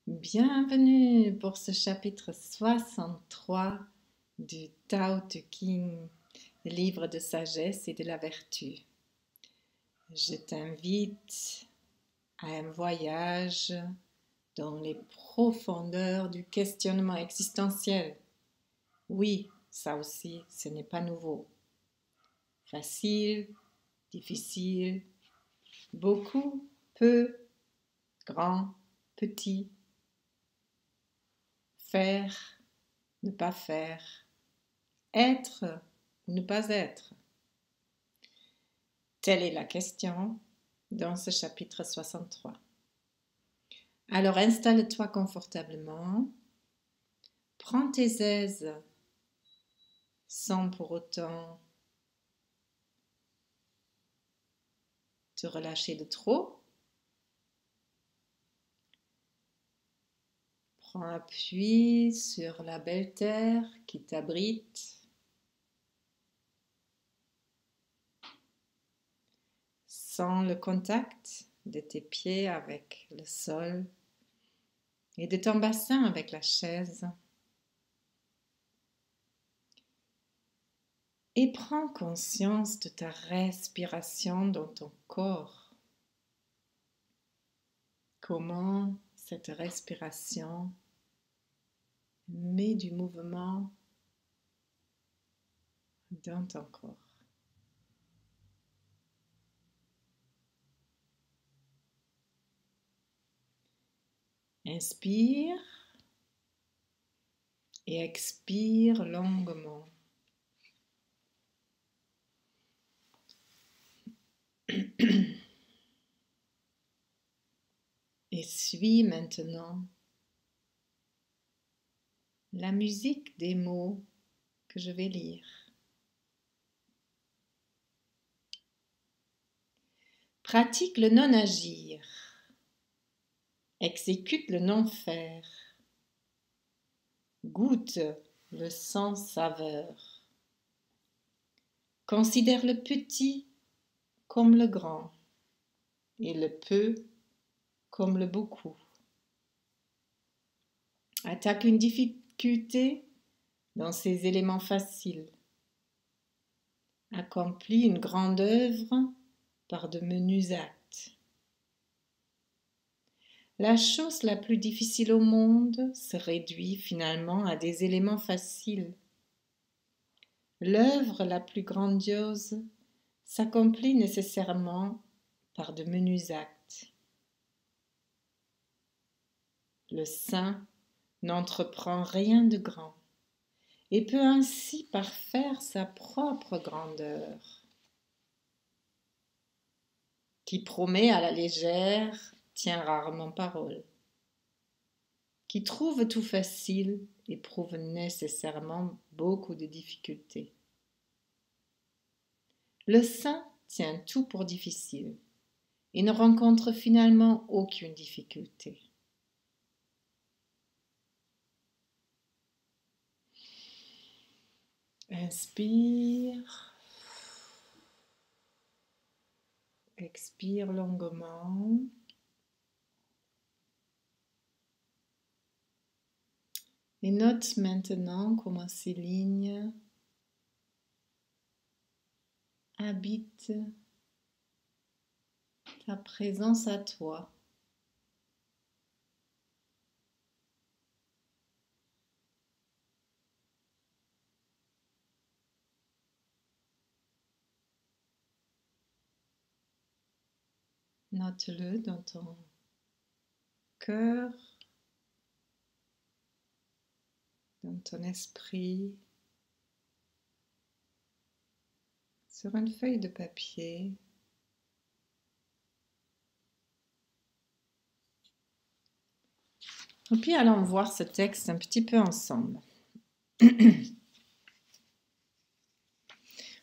Bienvenue pour ce chapitre 63 du Tao Te Ching, le livre de sagesse et de la vertu. Je t'invite à un voyage dans les profondeurs du questionnement existentiel. Oui, ça aussi, ce n'est pas nouveau. Facile, difficile, beaucoup, peu, grand, petit. Faire, ne pas faire, être ou ne pas être. Telle est la question dans ce chapitre 63. Alors installe-toi confortablement, prends tes aises sans pour autant te relâcher de trop. Prends appui sur la belle terre qui t'abrite. Sens le contact de tes pieds avec le sol et de ton bassin avec la chaise. Et prends conscience de ta respiration dans ton corps. Comment cette respiration met du mouvement dans ton corps. Inspire et expire longuement. Et suis maintenant la musique des mots que je vais lire. Pratique le non-agir. Exécute le non-faire. Goûte le sans-saveur. Considère le petit comme le grand et le peu comme le beaucoup. Attaque une difficulté dans ses éléments faciles. Accomplis une grande œuvre par de menus actes. La chose la plus difficile au monde se réduit finalement à des éléments faciles. L'œuvre la plus grandiose s'accomplit nécessairement par de menus actes. Le saint n'entreprend rien de grand et peut ainsi parfaire sa propre grandeur. Qui promet à la légère tient rarement parole. Qui trouve tout facile éprouve nécessairement beaucoup de difficultés. Le saint tient tout pour difficile et ne rencontre finalement aucune difficulté. Inspire, expire longuement. Et note maintenant comment ces lignes habitent ta présence à toi. Note-le dans ton cœur, dans ton esprit, sur une feuille de papier. Et puis allons voir ce texte un petit peu ensemble.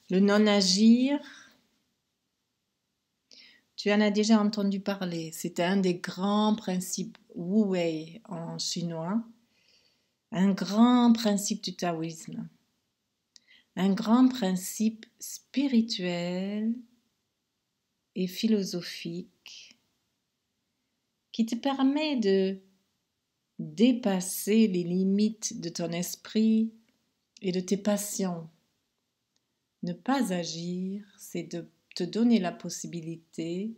Le non-agir, tu en as déjà entendu parler. C'est un des grands principes Wu Wei en chinois, un grand principe du taoïsme, un grand principe spirituel et philosophique qui te permet de dépasser les limites de ton esprit et de tes passions. Ne pas agir, c'est de te donner la possibilité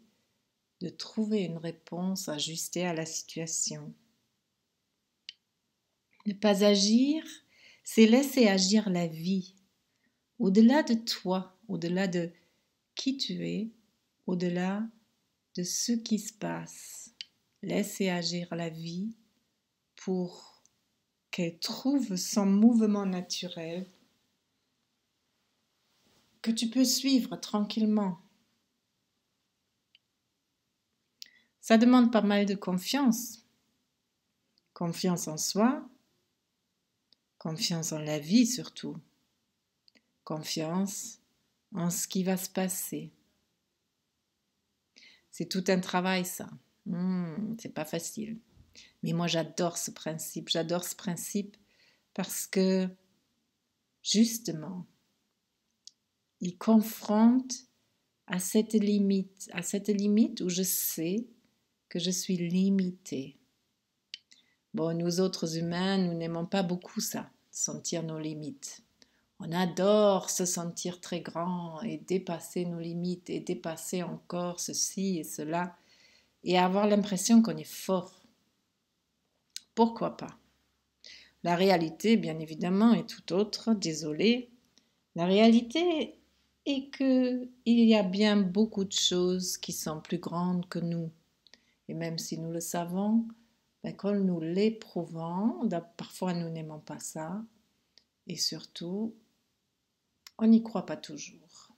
de trouver une réponse ajustée à la situation. Ne pas agir, c'est laisser agir la vie, au-delà de toi, au-delà de qui tu es, au-delà de ce qui se passe. Laisser agir la vie pour qu'elle trouve son mouvement naturel que tu peux suivre tranquillement. Ça demande pas mal de confiance. Confiance en soi, confiance en la vie surtout, confiance en ce qui va se passer. C'est tout un travail ça. C'est pas facile. Mais moi j'adore ce principe. J'adore ce principe parce que justement, il confronte à cette limite où je sais que je suis limitée. Bon, nous autres humains, nous n'aimons pas beaucoup ça, sentir nos limites. On adore se sentir très grand et dépasser nos limites et dépasser encore ceci et cela et avoir l'impression qu'on est fort. Pourquoi pas? La réalité, bien évidemment, est tout autre, désolée. La réalité est qu'il y a bien beaucoup de choses qui sont plus grandes que nous. Et même si nous le savons, quand nous l'éprouvons, parfois nous n'aimons pas ça, et surtout, on n'y croit pas toujours.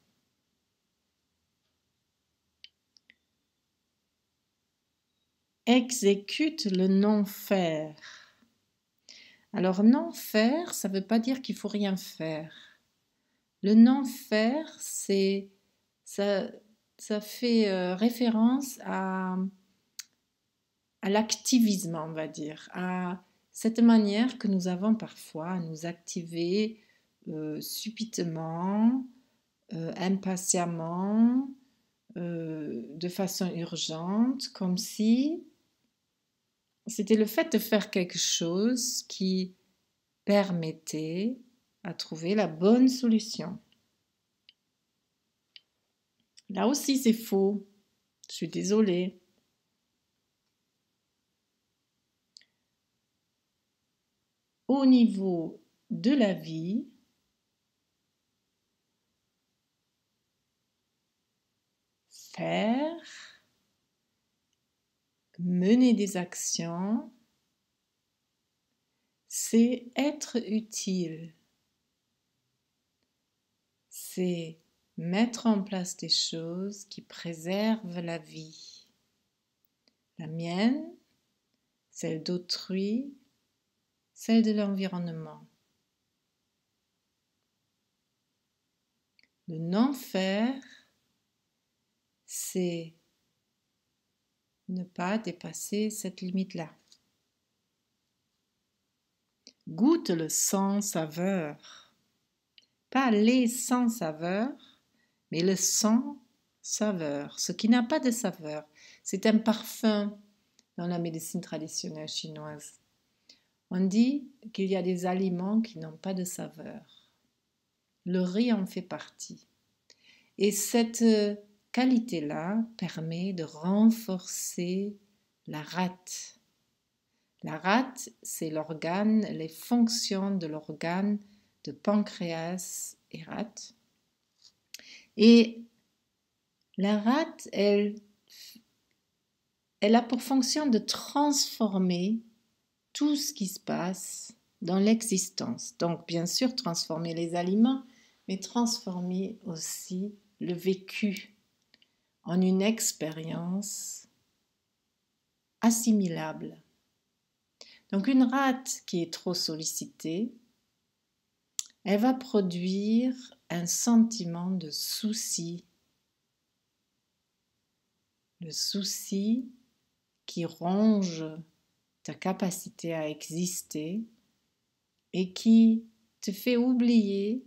Exécute le non-faire. Alors non-faire, ça ne veut pas dire qu'il ne faut rien faire. Le non-faire, ça fait référence à l'activisme, on va dire, à cette manière que nous avons parfois à nous activer subitement, impatiemment, de façon urgente, comme si c'était le fait de faire quelque chose qui permettait à trouver la bonne solution. Là aussi, c'est faux. Je suis désolée. Au niveau de la vie, faire, mener des actions, c'est être utile. C'est mettre en place des choses qui préservent la vie. La mienne, celle d'autrui, celle de l'environnement. Le non-faire, c'est ne pas dépasser cette limite-là. Goûte le sans-saveur. Pas les sans-saveurs, mais le sans-saveur. Ce qui n'a pas de saveur. C'est un parfum dans la médecine traditionnelle chinoise. On dit qu'il y a des aliments qui n'ont pas de saveur. Le riz en fait partie. Et cette qualité-là permet de renforcer la rate. La rate, c'est l'organe, les fonctions de l'organe de pancréas et rate. Et la rate, elle a pour fonction de transformer tout ce qui se passe dans l'existence. Donc, bien sûr, transformer les aliments, mais transformer aussi le vécu en une expérience assimilable. Donc, une rate qui est trop sollicitée, elle va produire un sentiment de souci. Le souci qui ronge ta capacité à exister et qui te fait oublier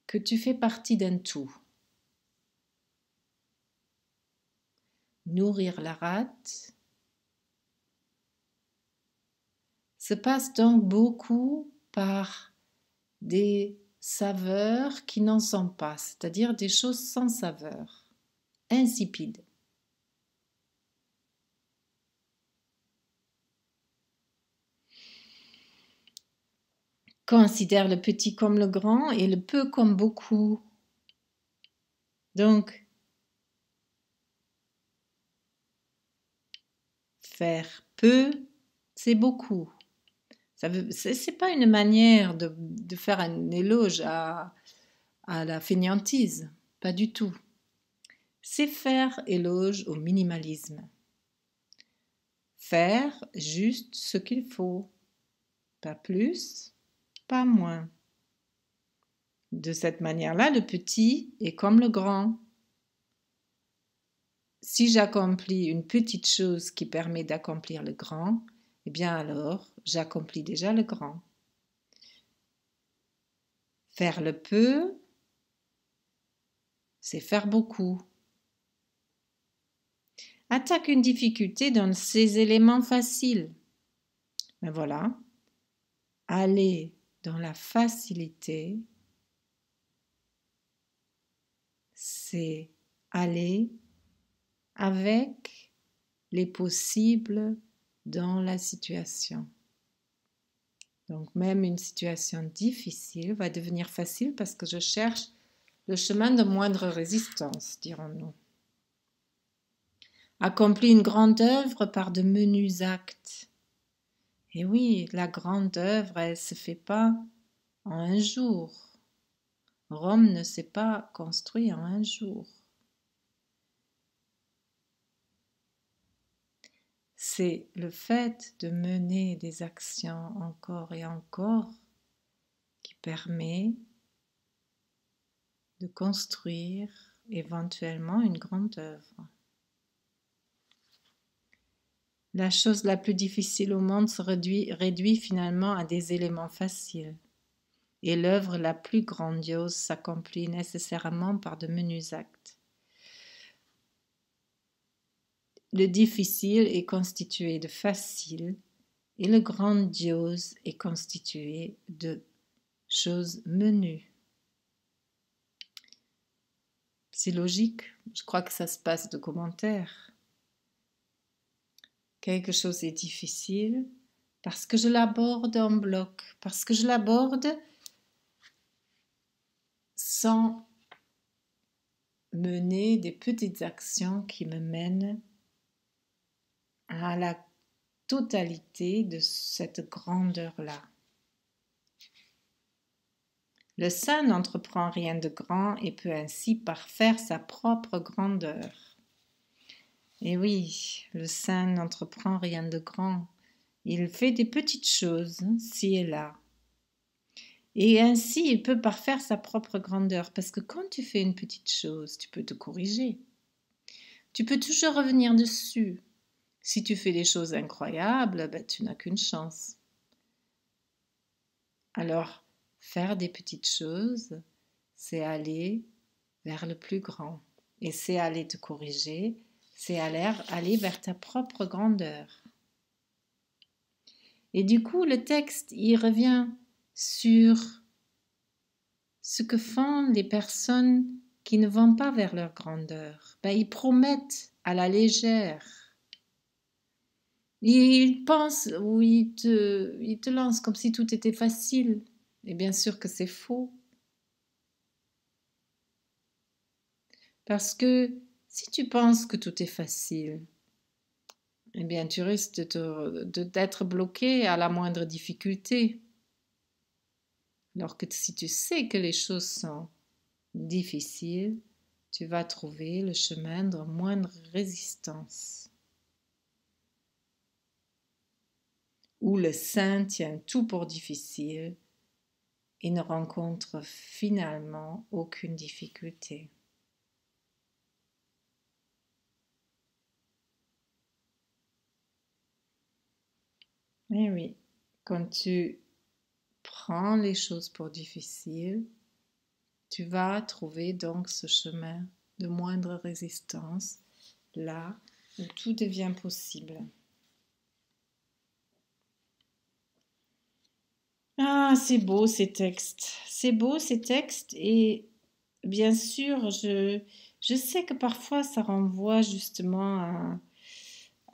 que tu fais partie d'un tout. Nourrir la rate, se passe donc beaucoup par des saveurs qui n'en sont pas, c'est-à-dire des choses sans saveur, insipides. Considère le petit comme le grand et le peu comme beaucoup. Donc, faire peu, c'est beaucoup. C'est pas une manière de faire un éloge à la fainéantise, pas du tout. C'est faire éloge au minimalisme. Faire juste ce qu'il faut, pas plus, pas moins. De cette manière-là, le petit est comme le grand. Si j'accomplis une petite chose qui permet d'accomplir le grand, eh bien alors j'accomplis déjà le grand. Faire le peu, c'est faire beaucoup. Attaque une difficulté dans ces éléments faciles. Mais voilà, aller dans la facilité, c'est aller avec les possibles dans la situation. Donc même une situation difficile va devenir facile parce que je cherche le chemin de moindre résistance, dirons-nous. Accomplis une grande œuvre par de menus actes. Et oui, la grande œuvre, elle ne se fait pas en un jour. Rome ne s'est pas construit en un jour. C'est le fait de mener des actions encore et encore qui permet de construire éventuellement une grande œuvre. La chose la plus difficile au monde se réduit finalement à des éléments faciles, et l'œuvre la plus grandiose s'accomplit nécessairement par de menus actes. Le difficile est constitué de facile, et le grandiose est constitué de choses menues. C'est logique, je crois que ça se passe de commentaires. Quelque chose est difficile parce que je l'aborde en bloc, parce que je l'aborde sans mener des petites actions qui me mènent à la totalité de cette grandeur-là. Le saint n'entreprend rien de grand et peut ainsi parfaire sa propre grandeur. Et oui, le saint n'entreprend rien de grand. Il fait des petites choses, ci et là. Et ainsi, il peut parfaire sa propre grandeur. Parce que quand tu fais une petite chose, tu peux te corriger. Tu peux toujours revenir dessus. Si tu fais des choses incroyables, ben, tu n'as qu'une chance. Alors, faire des petites choses, c'est aller vers le plus grand. Et c'est aller te corriger, c'est aller vers ta propre grandeur. Et du coup, le texte, il revient sur ce que font les personnes qui ne vont pas vers leur grandeur. Ben, ils promettent à la légère. Ils pensent ou ils te lancent comme si tout était facile. Et bien sûr que c'est faux. Parce que si tu penses que tout est facile, eh bien tu risques d'être bloqué à la moindre difficulté. Alors que si tu sais que les choses sont difficiles, tu vas trouver le chemin de moindre résistance. Où le saint tient tout pour difficile et ne rencontre finalement aucune difficulté. Eh oui, quand tu prends les choses pour difficiles, tu vas trouver donc ce chemin de moindre résistance, là où tout devient possible. Ah, c'est beau ces textes. C'est beau ces textes et bien sûr, je sais que parfois ça renvoie justement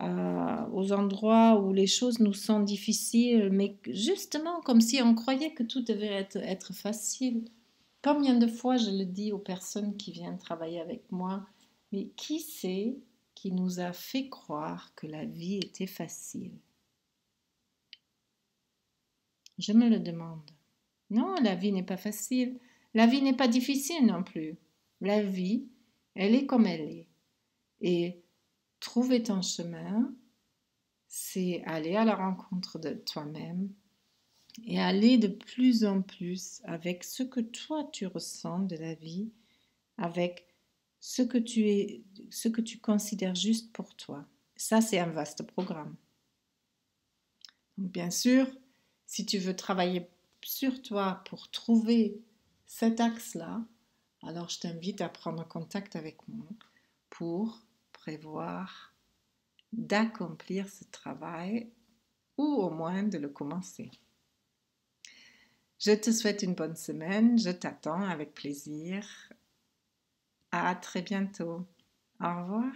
aux endroits où les choses nous sont difficiles, mais justement comme si on croyait que tout devait être facile. Combien de fois je le dis aux personnes qui viennent travailler avec moi, mais qui c'est qui nous a fait croire que la vie était facile? Je me le demande. Non, la vie n'est pas facile. La vie n'est pas difficile non plus. La vie, elle est comme elle est. Et trouver ton chemin, c'est aller à la rencontre de toi-même et aller de plus en plus avec ce que toi tu ressens de la vie, avec ce que tu considères juste pour toi. Ça, c'est un vaste programme. Donc, bien sûr, si tu veux travailler sur toi pour trouver cet axe-là, alors je t'invite à prendre contact avec moi pour prévoir d'accomplir ce travail ou au moins de le commencer. Je te souhaite une bonne semaine, je t'attends avec plaisir. À très bientôt. Au revoir.